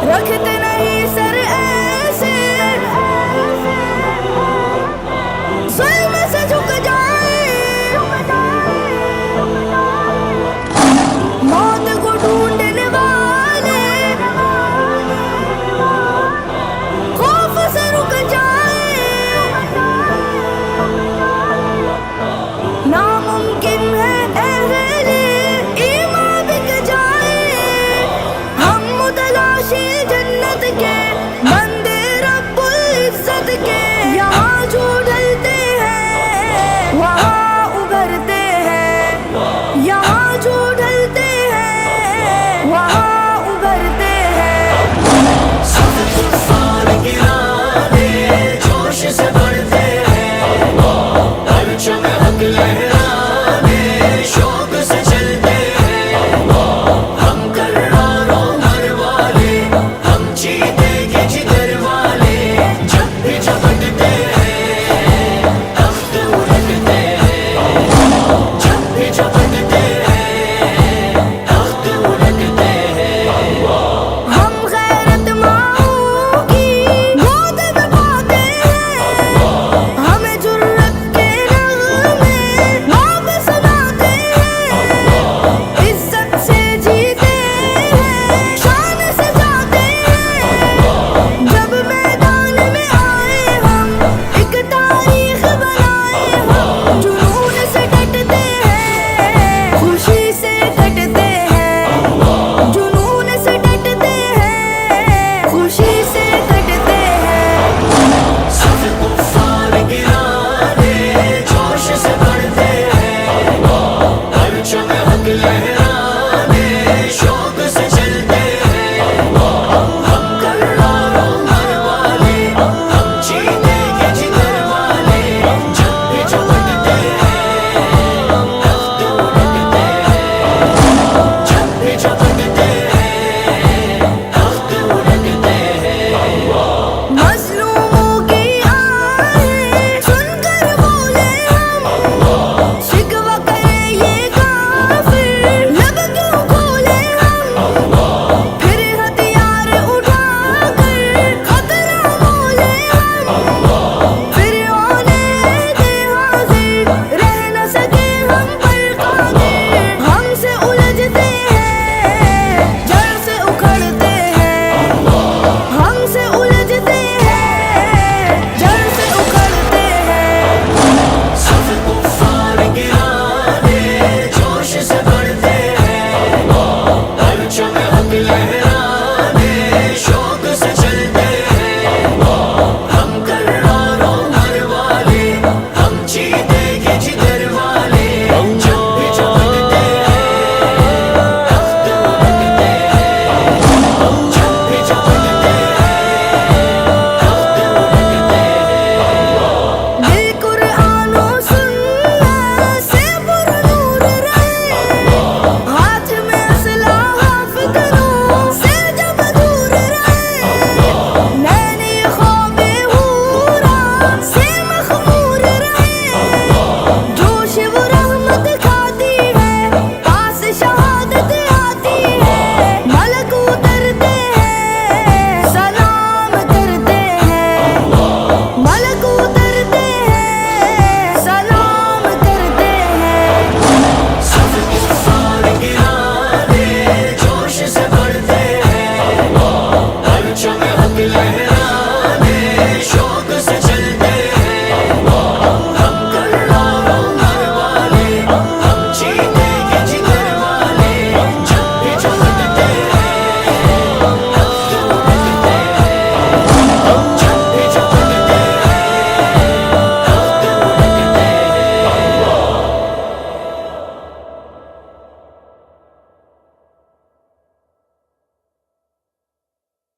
رکھتے نہیں سر ایسے ظلم سے جھک جائے، موت کو ڈھونڈنے والے خوف سے رک جائے، ناممکن ہے اہل ایمان بک جائے، ہم متلاشی جنت کے بندے رب العزت کے، یہاں جو ڈلتے ہیں وہاں ابھرتے ہیں، یہاں جو ڈلتے ہیں وہاں ابھرتے ہیں، سب کفار گرانے جوش سے بڑھتے ہیں، پرچم حق لہرانے شوق سے چلتے ہیں، ہم کراروں مر والے، ہم جیتے کے جگر والے، جب بھی جھپٹتے ہیں تخت الٹتے ہیں، جب بھی جھپٹتے ہیں تخت الٹتے ہیں، ہم غیرت ماؤں کی گود میں پاتے ہیں، ہمیں جرت کے نغمے آپ سناتے ہیں، عزت سے جیتے ہیں شان سے جاتے ہیں، جب میدان میں آئے ہم ایک تاریخ بنائے ہم، جنون سے ڈٹتے ہیں خوشی سے کٹتے ہیں، جنون سے ڈٹتے ہیں خوشی سے کٹتے ہیں، سب کفار گرانے جوش سے بڑھتے ہیں، پرچم حق لہرانے شوق سے چلتے ہیں، ہم کراروں مر والے، ہم جیتے کے جگر والے، جب بھی جھپٹتے ہیں تخت الٹتے ہیں، جب بھی جھپٹتے ہیں تخت الٹتے ہیں، مظلوموں کی آہیں سن کر بولے ہم، شکوہ کرے یہ کافر لب کیوں کھولے ہم، پھر ہتھیار اٹھا کر خطرہ مولے ہم، فرعون دے حاضر رہ نہ سکے ہم پر قادر، ہم سے الجھتے ہیں جڑ سے اکھڑتے ہیں، ہم سے الجھتے ہیں جڑ سے اکھڑتے ہیں، سب کفار گرانے جوش سے بڑھتے ہیں، پرچم حق لہرانے شوق سے چلتے ہیں، ہم کراروں مر والے، ہم جیتے کے جگر والے، جب بھی جھپٹتے ہیں تخت الٹتے ہیں، جب بھی جھپٹتے ہیں تخت الٹتے ہیں، دل قرآن و سنت سے پر نور رہے، ہاتھ میں اسلحہ فتنوں سے جب دور رہے، نین خواب حورا سے مخمور رہے، جوش وہ رحمت کھاتی ہے پاس شہادت آتی ہے، ملک اترتے ہیں سلام کرتے ہیں، ملک اترتے ہیں سلام کرتے ہیں، سب کفار گرانے جوش سے بڑھتے ہیں، پرچم حق لہرانے